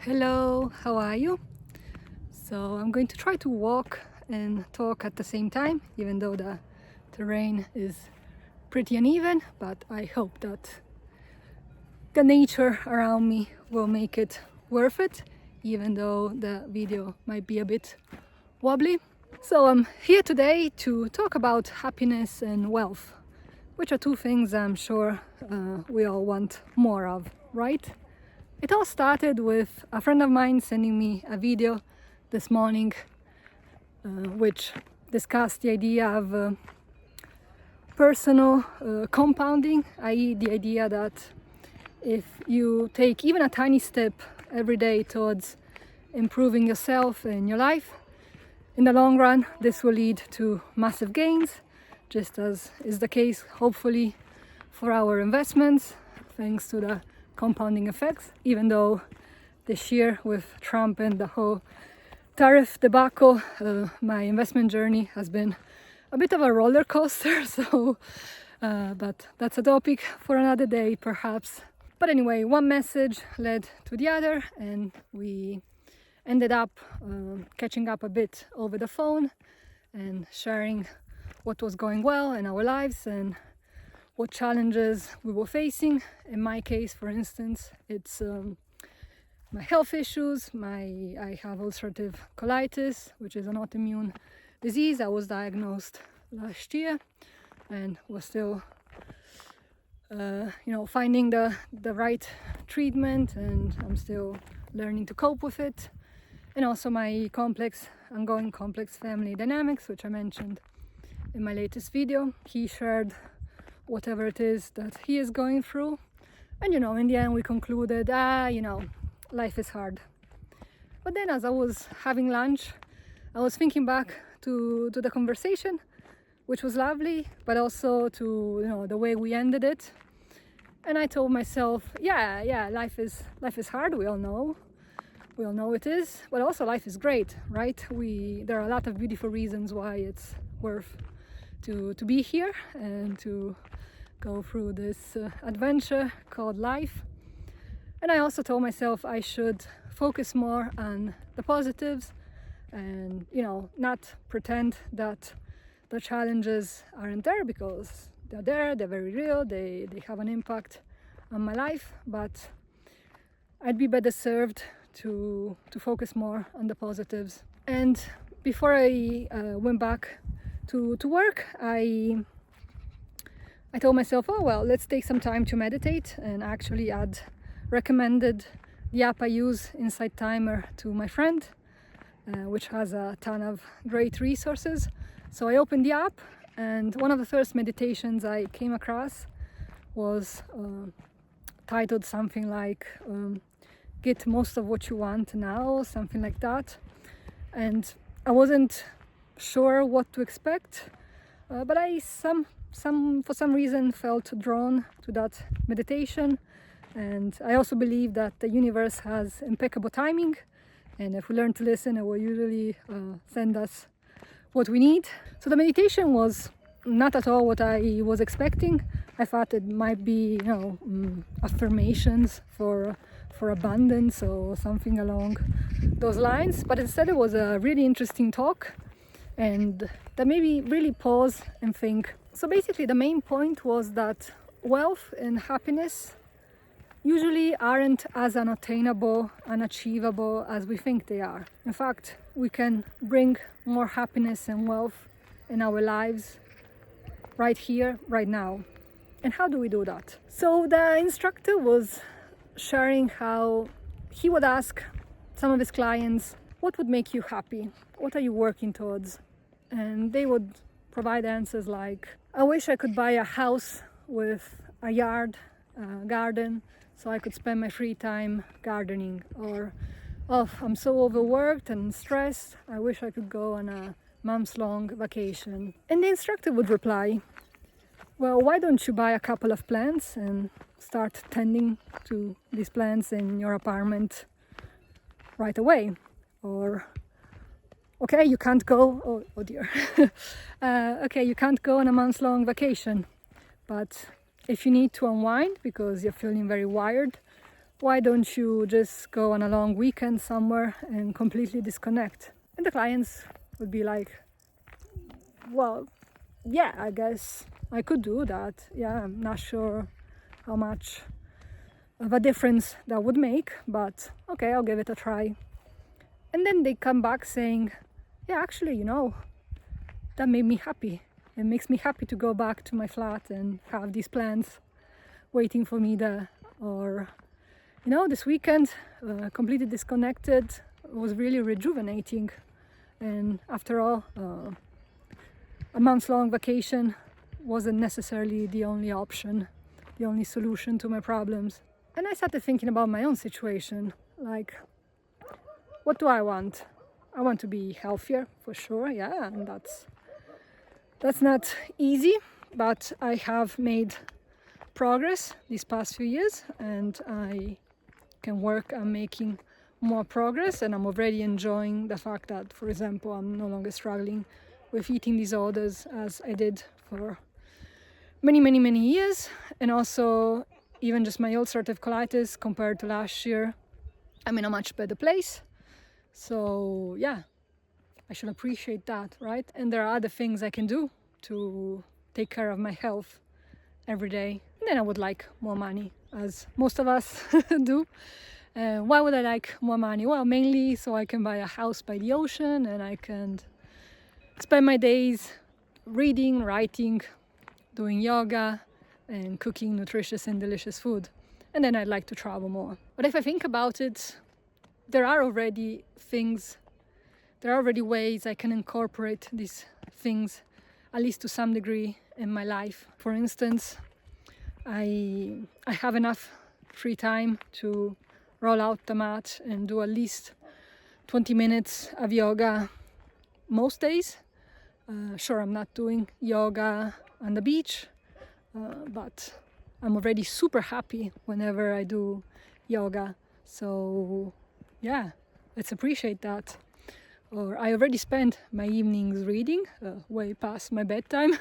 Hello, how are you? So I'm going to try to walk and talk at the same time, even though the terrain is pretty uneven, but I hope that the nature around me will make it worth it, even though the video might be a bit wobbly. So I'm here today to talk about happiness and wealth, which are two things I'm sure we all want more of, right? It all started with a friend of mine sending me a video this morning which discussed the idea of personal compounding, i.e. the idea that if you take even a tiny step every day towards improving yourself and your life, in the long run this will lead to massive gains, just as is the case hopefully for our investments, thanks to the compounding effects, even though this year with Trump and the whole tariff debacle, my investment journey has been a bit of a roller coaster. But that's a topic for another day perhaps. But anyway, one message led to the other and we ended up catching up a bit over the phone and sharing what was going well in our lives and what challenges we were facing. In my case, for instance, it's my health issues. I have ulcerative colitis, which is an autoimmune disease. I was diagnosed last year and was still finding the right treatment, and I'm still learning to cope with it. And also my ongoing complex family dynamics, which I mentioned in my latest video. He shared whatever it is that he is going through, and in the end we concluded life is hard. But then as I was having lunch, I was thinking back to the conversation, which was lovely, but also to the way we ended it. And I told myself, life is hard, we all know it is, but also life is great, right? There are a lot of beautiful reasons why it's worth to be here and to go through this adventure called life. And I also told myself I should focus more on the positives and not pretend that the challenges aren't there, because they're very real, they have an impact on my life, but I'd be better served to focus more on the positives. And before I went back to work, I told myself, oh well, let's take some time to meditate, and actually I'd recommended the app I use, Insight Timer, to my friend, which has a ton of great resources. So I opened the app, and one of the first meditations I came across was titled something like get most of what you want now, something like that. And I wasn't sure what to expect, but I for some reason felt drawn to that meditation. And I also believe that the universe has impeccable timing, and if we learn to listen, it will usually send us what we need. So the meditation was not at all what I was expecting. I thought it might be affirmations for abundance or something along those lines, but instead it was a really interesting talk, and that made me really pause and think. So basically the main point was that wealth and happiness usually aren't as unattainable, unachievable as we think they are. In fact, we can bring more happiness and wealth in our lives right here, right now. And how do we do that? So the instructor was sharing how he would ask some of his clients, what would make you happy? What are you working towards? And they would provide answers like, I wish I could buy a house with a yard, garden, so I could spend my free time gardening. Or, oh, I'm so overworked and stressed, I wish I could go on a months-long vacation. And the instructor would reply, well, why don't you buy a couple of plants and start tending to these plants in your apartment right away? Or, okay, you can't go, oh dear. Okay, you can't go on a months-long vacation, but if you need to unwind because you're feeling very wired, why don't you just go on a long weekend somewhere and completely disconnect? And the clients would be like, well, yeah, I guess I could do that. Yeah, I'm not sure how much of a difference that would make, but okay, I'll give it a try. And then they come back saying, yeah, actually, that made me happy. It makes me happy to go back to my flat and have these plants waiting for me there. Or, this weekend, completely disconnected, was really rejuvenating. And after all, a month-long vacation wasn't necessarily the only option, the only solution to my problems. And I started thinking about my own situation, like, what do I want? I want to be healthier, for sure, yeah, and that's not easy, but I have made progress these past few years, and I can work on making more progress, and I'm already enjoying the fact that, for example, I'm no longer struggling with eating disorders as I did for many years. And also, even just my ulcerative colitis compared to last year, I'm in a much better place. So yeah, I should appreciate that, right? And there are other things I can do to take care of my health every day. And then I would like more money, as most of us do. Why would I like more money? Well, mainly so I can buy a house by the ocean and I can spend my days reading, writing, doing yoga and cooking nutritious and delicious food. And then I'd like to travel more. But if I think about it, there are already ways I can incorporate these things, at least to some degree, in my life. For instance, I have enough free time to roll out the mat and do at least 20 minutes of yoga most days. Sure, I'm not doing yoga on the beach, but I'm already super happy whenever I do yoga. So yeah, let's appreciate that. Or I already spent my evenings reading, way past my bedtime,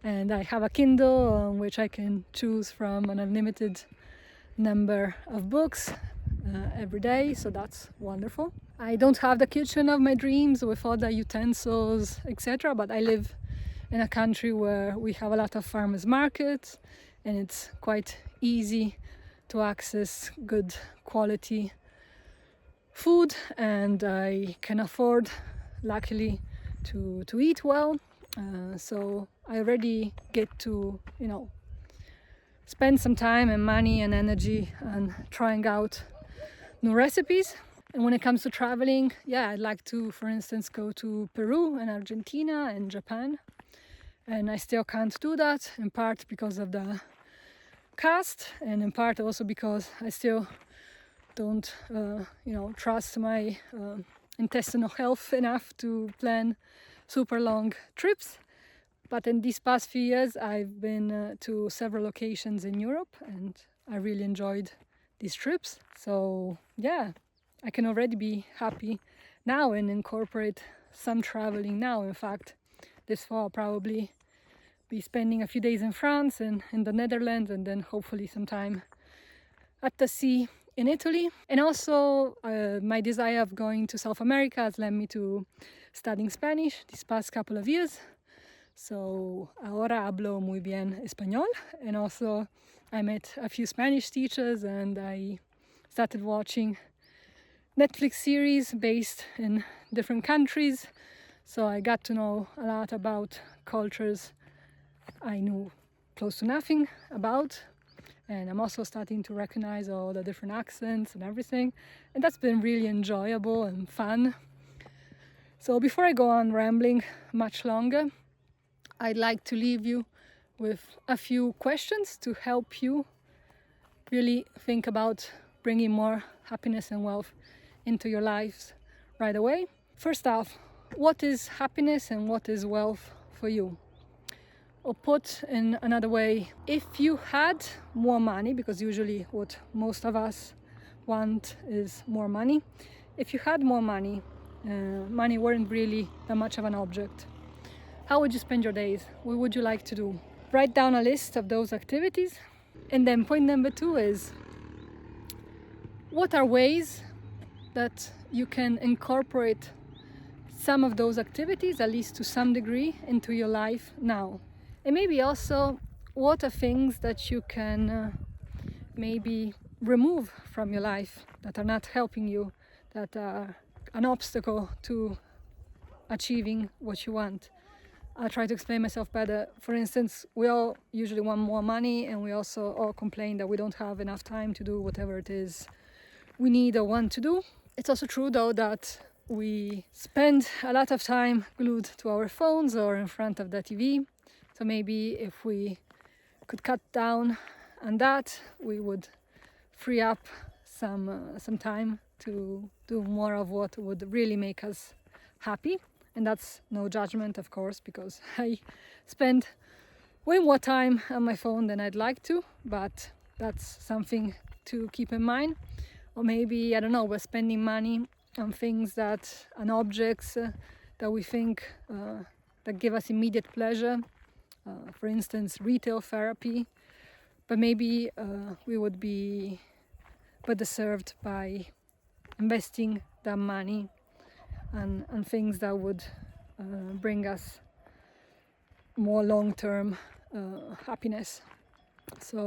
and I have a Kindle on which I can choose from an unlimited number of books every day, so that's wonderful. I don't have the kitchen of my dreams with all the utensils, etc., but I live in a country where we have a lot of farmers markets and it's quite easy to access good quality food, and I can afford, luckily, to eat well. So I already get to, spend some time and money and energy on trying out new recipes. And when it comes to traveling, yeah, I'd like to, for instance, go to Peru and Argentina and Japan. And I still can't do that, in part because of the cost, and in part also because I still don't, trust my intestinal health enough to plan super long trips. But in these past few years, I've been to several locations in Europe, and I really enjoyed these trips. So yeah, I can already be happy now and incorporate some traveling now. In fact, this fall I'll probably be spending a few days in France and in the Netherlands, and then hopefully some time at the sea in Italy. And also my desire of going to South America has led me to studying Spanish these past couple of years. So ahora hablo muy bien español, and also I met a few Spanish teachers and I started watching Netflix series based in different countries. So I got to know a lot about cultures I knew close to nothing about, and I'm also starting to recognize all the different accents and everything, and that's been really enjoyable and fun. So before I go on rambling much longer, I'd like to leave you with a few questions to help you really think about bringing more happiness and wealth into your lives right away. First off, what is happiness and what is wealth for you? Or put in another way, if you had more money, because usually what most of us want is more money. If you had more money, money weren't really that much of an object, how would you spend your days? What would you like to do? Write down a list of those activities. And then point number 2 is, what are ways that you can incorporate some of those activities, at least to some degree, into your life now. And maybe also what are things that you can maybe remove from your life that are not helping you, that are an obstacle to achieving what you want. I'll try to explain myself better. For instance, we all usually want more money, and we also all complain that we don't have enough time to do whatever it is we need or want to do. It's also true though that we spend a lot of time glued to our phones or in front of the TV. So maybe if we could cut down on that, we would free up some time to do more of what would really make us happy. And that's no judgment, of course, because I spend way more time on my phone than I'd like to, but that's something to keep in mind. Or maybe, I don't know, we're spending money on things on objects that we think that give us immediate pleasure. For instance, retail therapy. But maybe we would be better served by investing that money on things that would bring us more long-term happiness. So,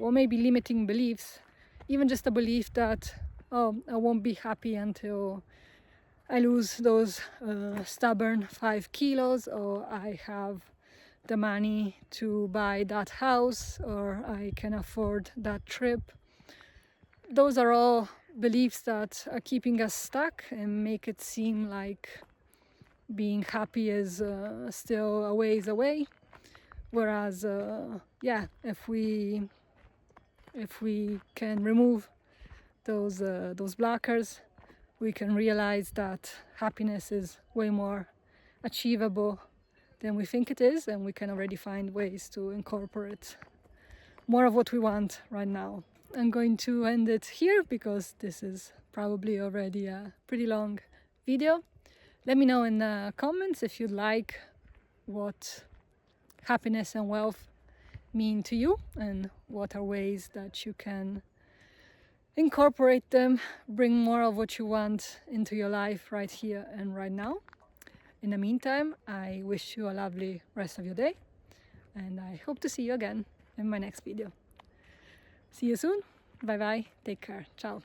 or maybe limiting beliefs. Even just a belief that, oh, I won't be happy until I lose those stubborn 5 kilos, or I have the money to buy that house, or I can afford that trip. Those are all beliefs that are keeping us stuck and make it seem like being happy is still a ways away. Whereas, if we can remove those blockers, we can realize that happiness is way more achievable than we think it is, and we can already find ways to incorporate more of what we want right now. I'm going to end it here because this is probably already a pretty long video. Let me know in the comments if you'd like what happiness and wealth mean to you, and what are ways that you can incorporate them, bring more of what you want into your life right here and right now. In the meantime, I wish you a lovely rest of your day, and I hope to see you again in my next video. See you soon. Bye bye. Take care. Ciao.